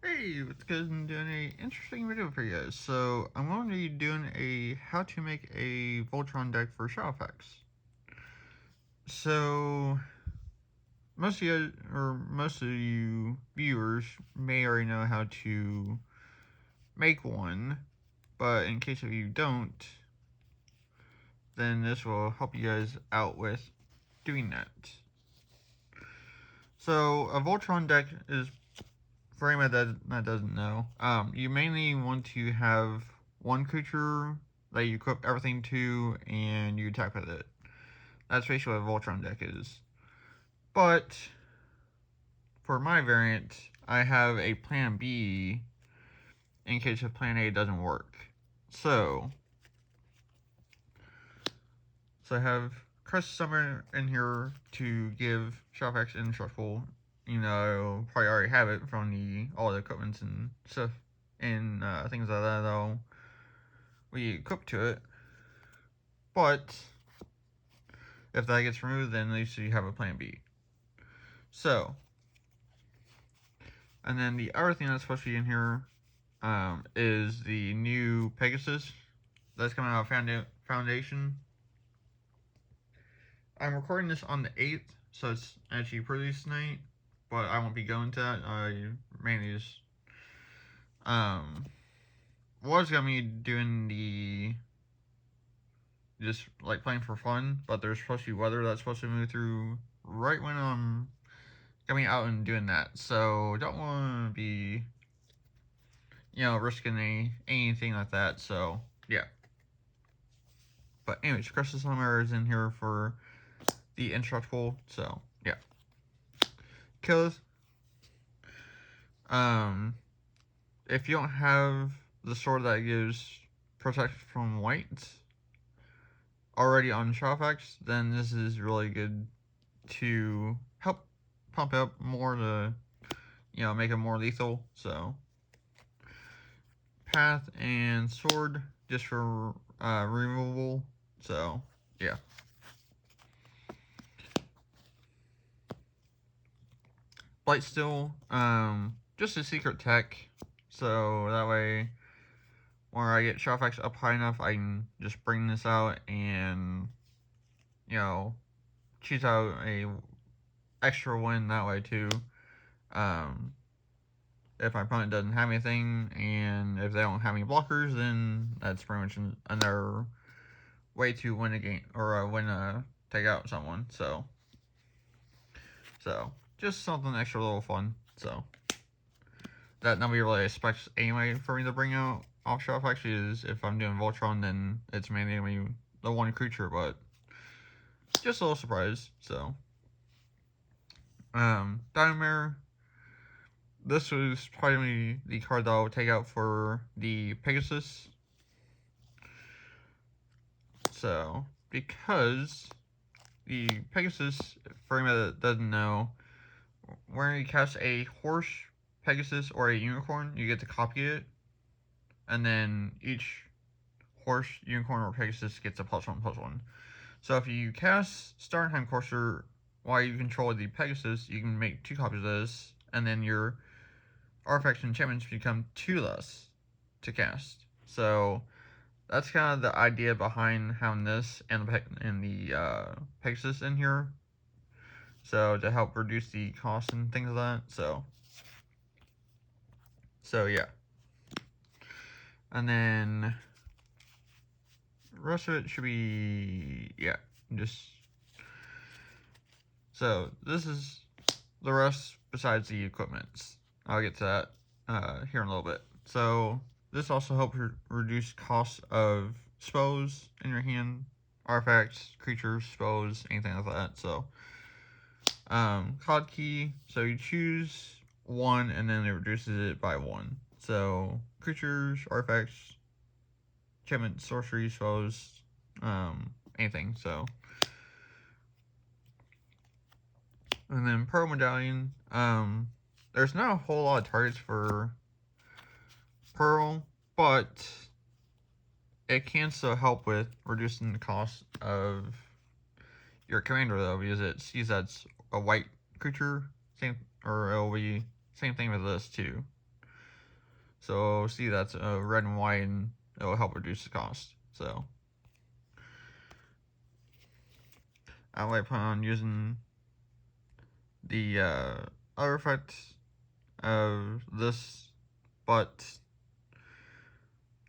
Hey, what's good? I'm doing a interesting video for you guys. So I'm going to be doing a how to make a Voltron deck for Shadowfax. So most of you guys, or most of you viewers may already know how to make one, but in case of you don't, then this will help you guys out with doing that. So a Voltron deck is, for anyone that doesn't know, you mainly want to have one creature that you equip everything to, and you attack with it. That's basically what a Voltron deck is. But for my variant, I have a plan B in case if plan A doesn't work. So I have Crest Summer in here to give Shadowfax indestructible. You know, probably already have it from all the equipments and stuff and things like that, though. We equip to it, but if that gets removed, then at least you have a plan B. So, and then the other thing that's supposed to be in here is the new Pegasus that's coming out of Foundation. I'm recording this on the 8th, so it's actually released tonight, but I won't be going to that. I mainly just was gonna be doing just like playing for fun, but there's supposed to be weather that's supposed to move through right when I'm coming out and doing that. So don't want to be, risking anything like that. So yeah. But anyways, Crystal Summer is in here for the indestructible. So yeah, kills. If you don't have the sword that gives protection from white already on Shadowfax, then this is really good to help pump up more to, make it more lethal. So path and sword just for removal. So yeah. Blightsteel, just a secret tech, so that way when I get Shadowfax up high enough, I can just bring this out and, choose out a extra win that way too. If my opponent doesn't have anything, and if they don't have any blockers, then that's pretty much another way to win a game, or take out someone. So just something extra little fun. So that nobody really expects anyway for me to bring out off Shadowfax is if I'm doing Voltron, then it's mainly gonna be the one creature, but just a little surprise. So Dynamare. This was probably the card that I would take out for the Pegasus. So, because the Pegasus, for anyone that doesn't know, when you cast a horse, Pegasus, or a unicorn, you get to copy it. And then each horse, unicorn, or Pegasus gets a +1/+1. So if you cast Starnheim Courser while you control the Pegasus, you can make 2 copies of this, and then your artifacts and enchantments become 2 less to cast. So that's kind of the idea behind having this and the Pegasus in here. So to help reduce the cost and things like that. So yeah. And then the rest of it should be, yeah, just. So this is the rest besides the equipments. I'll get to that here in a little bit. So this also helps reduce costs of spells in your hand, artifacts, creatures, spells, anything like that. So COD key, so you choose one and then it reduces it by 1. So creatures, artifacts, enchantment, sorcery, spells, anything. So and then Pearl Medallion, there's not a whole lot of targets for Pearl, but it can still help with reducing the cost of your commander, though, because it sees that's a white creature, or it'll be same thing with this too. So see that's red and white, and it will help reduce the cost. So I might plan on using the other effect of this, but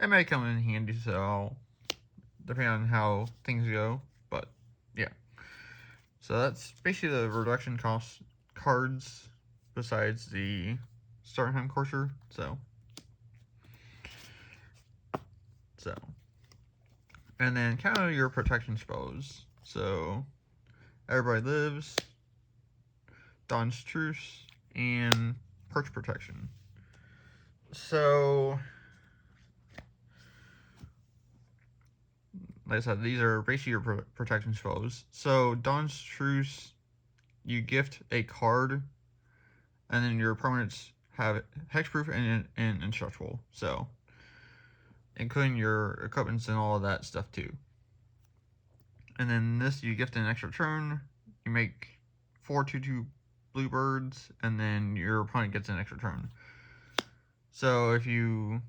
it may come in handy, so depending on how things go. But yeah, so that's basically the reduction cost cards besides the Startime Courser. So and then kind of your protection spells. So Everybody Lives, Dawn's Truce, and Perch Protection. So like I said, these are basically your protection spells. So Dawn's Truce, you gift a card, and then your permanents have hexproof and indestructible. So including your equipments and all of that stuff too. And then this, you gift an extra turn. You make 4 2/2 blue birds, and then your opponent gets an extra turn. So if you,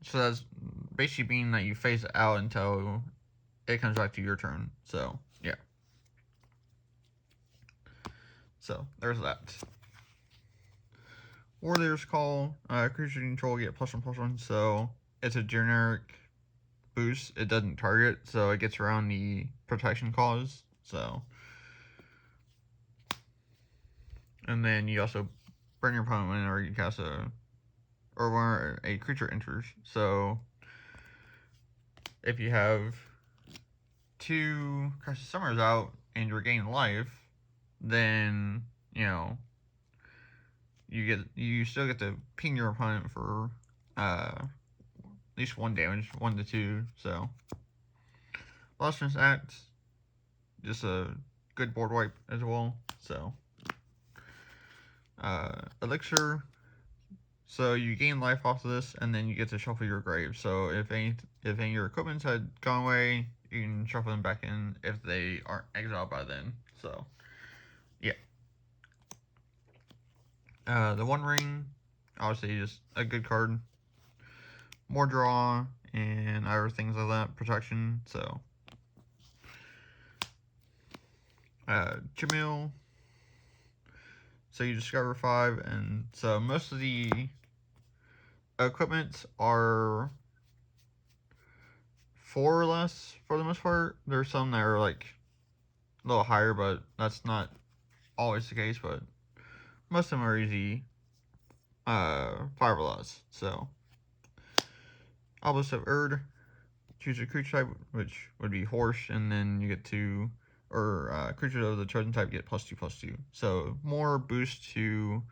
so that's basically being that you phase it out until it comes back to your turn. So yeah. So there's that. Warrior's Call, creature you control get +1/+1. So it's a generic boost. It doesn't target, so it gets around the protection clause. So, and then you also burn your opponent whenever you cast or when a creature enters. So if you have 2 Crisis Summers out and you're gaining life, then you still get to ping your opponent for at least 1 damage, 1 to 2. So Lustrous Act, just a good board wipe as well. So Elixir, so you gain life off of this, and then you get to shuffle your grave. So if any of your equipments had gone away, you can shuffle them back in if they aren't exiled by then. So yeah. The One Ring, obviously just a good card. More draw and other things like that, protection. So Jamil, so you discover 5, and so most of the equipment are 4 or less for the most part. There's some that are like a little higher, but that's not always the case. But most of them are easy 5 or less. So Obelisk of Erd, choose a creature type, which would be horse, and then you get to, or creatures of the chosen type get +2/+2. So more boost to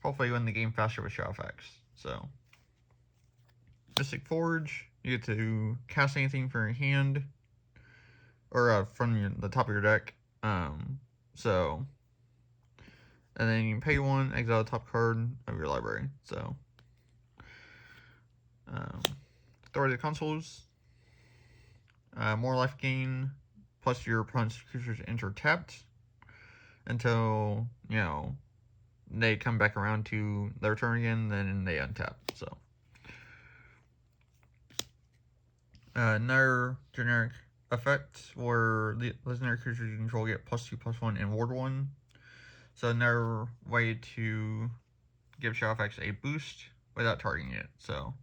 hopefully win the game faster with Shadowfax. So Mystic Forge, you get to cast anything from your hand or from the top of your deck. So, and then you can pay 1, exile the top card of your library. So Authority of Consoles, more life gain, plus your opponent's creatures enter tapped until they come back around to their turn again, then they untap. So another generic effect where the legendary creatures you control get +2/+1 and ward 1. So another way to give Shadowfax a boost without targeting it. So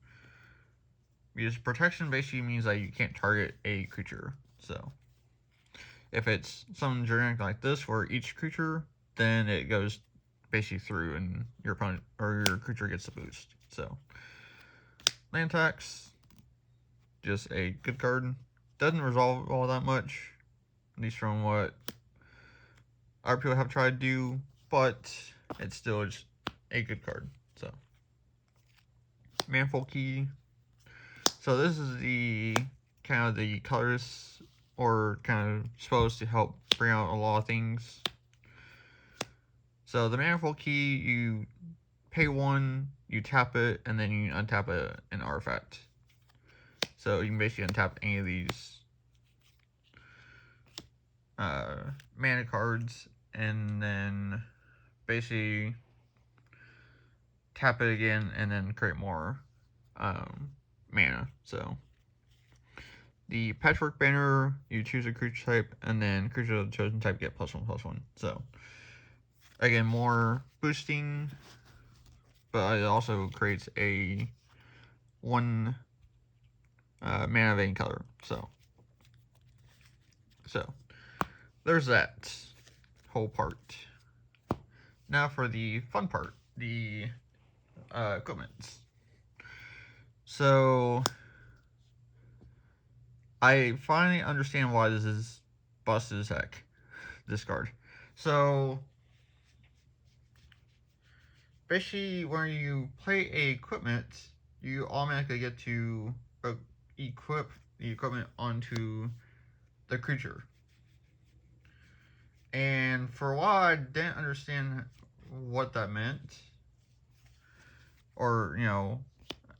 because protection basically means that you can't target a creature. So if it's something generic like this where each creature, then it goes basically through and your opponent or your creature gets a boost. So land tax, just a good card. Doesn't resolve all that much, at least from what other people have tried to do, but it's still just a good card. So Manifold Key. So this is the kind of the colors or kind of supposed to help bring out a lot of things. So the Manifold Key, you pay 1, you tap it, and then you untap an artifact. So you can basically untap any of these mana cards, and then basically tap it again, and then create more mana. So the Patchwork Banner, you choose a creature type, and then creatures of the chosen type get +1/+1. So again, more boosting, but it also creates a 1 mana of any color. So there's that whole part. Now for the fun part, the equipments. So I finally understand why this is busted as heck, this card. So basically, when you play a equipment, you automatically get to equip the equipment onto the creature. And for a while, I didn't understand what that meant, or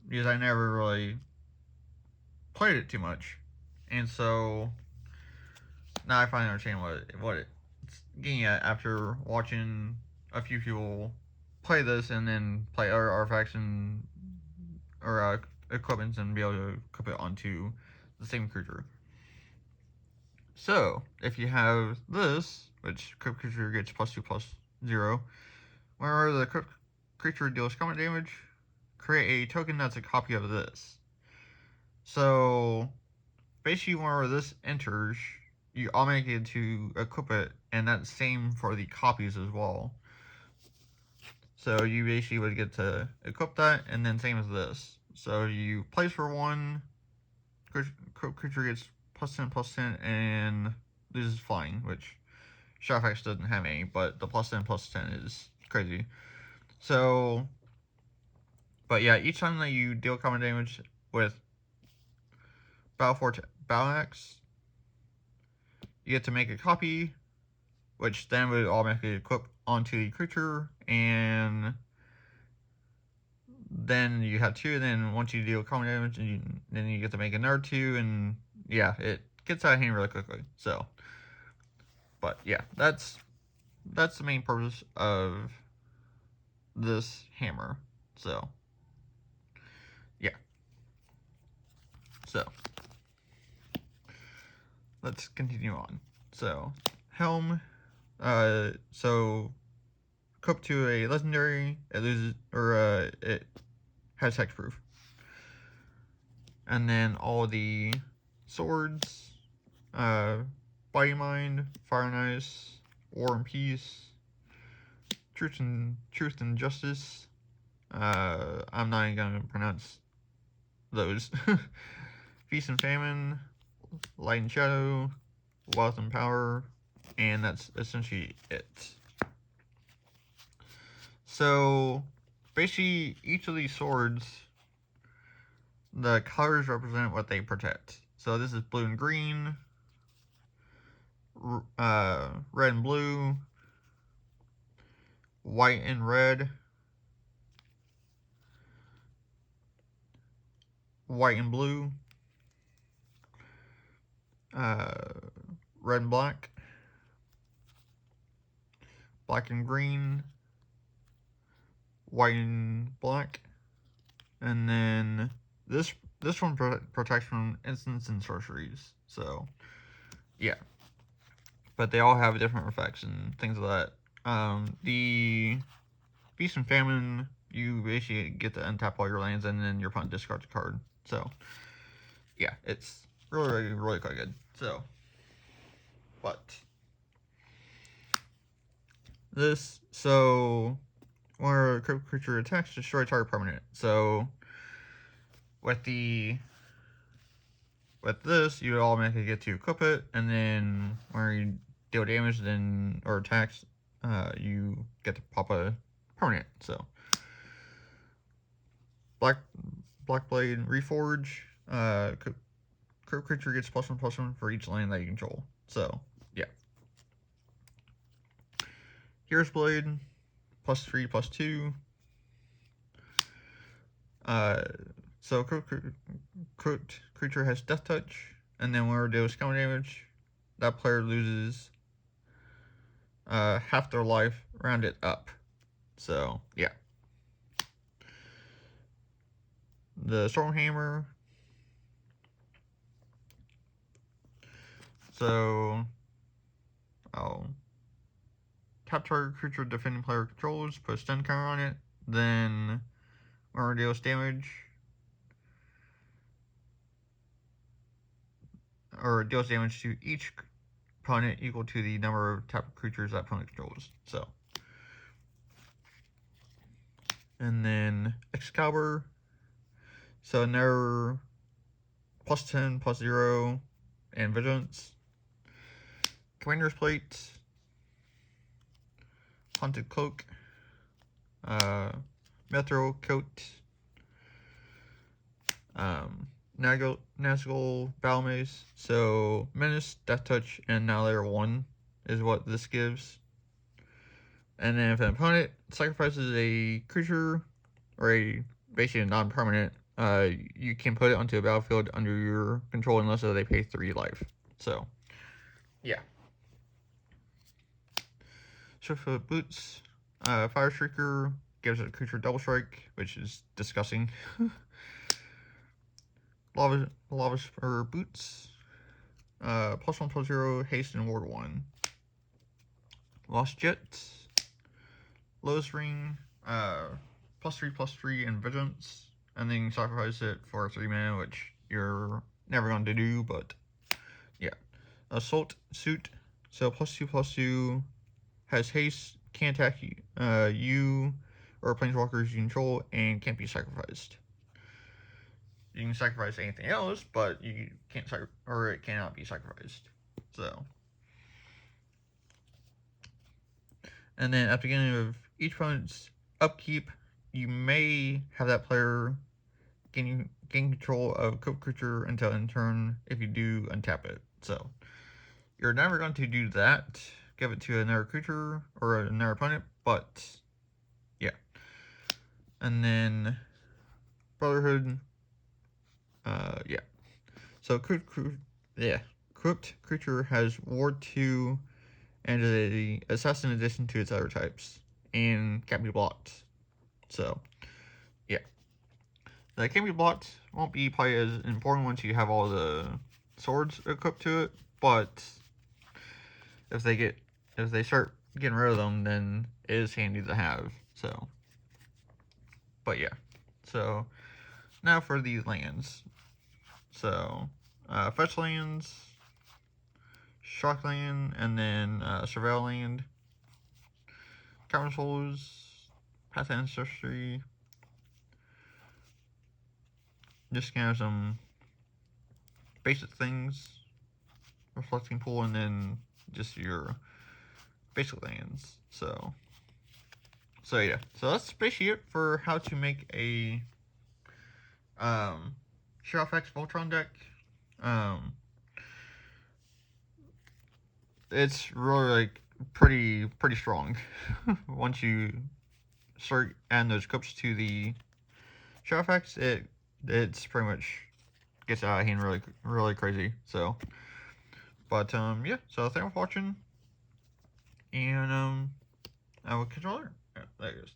because I never really played it too much, and so now I finally understand what it's getting at after watching a few people play this and then play other artifacts and or equipments and be able to equip it onto the same creature. So if you have this, which equipped creature gets +2/+0, whenever the equipped creature deals combat damage, create a token that's a copy of this. So basically, whenever this enters, you automatically get to equip it, and that's same for the copies as well. So you basically would get to equip that, and then same as this. So you place for 1, creature gets +10/+10, and loses flying, which Shadowfax doesn't have any, but the +10/+10 is crazy. So, but yeah, each time that you deal combat damage with Battle Axe, you get to make a copy, which then would automatically equip onto the creature, and then you have 2, and then once you deal combat damage, then you get to make another 2, and yeah, it gets out of hand really quickly. So, but yeah, that's the main purpose of this hammer. So, yeah. So, let's continue on. So, Helm, so equip to a legendary, it loses, or it has hexproof. And then all the swords, Body Mind, Fire and Ice, War and Peace, Truth and Justice. I'm not even gonna pronounce those. Feast and Famine, Light and Shadow, Wealth and Power, and that's essentially it. So basically, each of these swords, the colors represent what they protect. So this is blue and green, red and blue, white and red, white and blue, red and black, black and green, white and black, and then this one protects from instants and sorceries. So yeah, but they all have different effects and things like that. The Feast and Famine, you basically get to untap all your lands, and then your opponent discards a card. So yeah, it's really quite good. So, but this, so whenever a creature attacks, destroy target permanent. So with this, you automatically get to equip it, and then when you deal damage, then or attacks, you get to pop a permanent. So Blackblade Reforge, creature gets +1/+1 for each land that you control. So yeah. Hero's Blade, +3/+2. So creature has Death Touch, and then whenever it deals combat damage, that player loses half their life rounded up. So yeah. the Stormhammer. So I'll tap target creature defending player controls, put a stun counter on it, then whenever it deals damage, or deals damage to each opponent equal to the number of tapped creatures that opponent controls. So, and then Excalibur. So another +10, +0, and Vigilance. Commander's Plate. Haunted Cloak. Mithril Coat. Nazgul Battle Mace. So Menace, Death Touch, and now layer 1 is what this gives. And then if an opponent sacrifices a creature or basically a non-permanent, you can put it onto a battlefield under your control unless they pay 3 life. So, yeah. Swiftfoot Boots. Fire Shrieker gives a creature double strike, which is disgusting. Lava Spur Boots. +1/+0, haste and ward 1. Lost Jet. Lotus Ring. +3/+3 and Vigilance. And then you sacrifice it for 3 mana, which you're never going to do, but yeah. Assault Suit. So +2/+2 has haste, can't attack you or planeswalkers you control, and can't be sacrificed. You can sacrifice anything else, but you can't it cannot be sacrificed. So, and then at the beginning of each opponent's upkeep, you may have that player gain control of a creature until in turn. If you do, untap it. So you're never going to do that. Give it to another creature or another opponent, but yeah. And then Brotherhood. Yeah. So Crypt creature has Ward 2 and is a assassin in addition to its other types, and can't be blocked. So, yeah. That can't be blocked won't be probably as important once you have all the swords equipped to it, but if they start getting rid of them, then it is handy to have. So, but yeah. So, now for these lands. So, fetch lands, shock land, and then surveil land, Cavern Souls, Path to Ancestry, just kind of some basic things, Reflecting Pool, and then just your basic lands. So yeah. So that's basically it for how to make a Shadowfax Voltron deck. It's really like pretty strong once you start adding those clips to the Shadowfax. It's pretty much gets out of hand really crazy. So, but yeah. So thanks for watching, and I will catch you later. There it goes.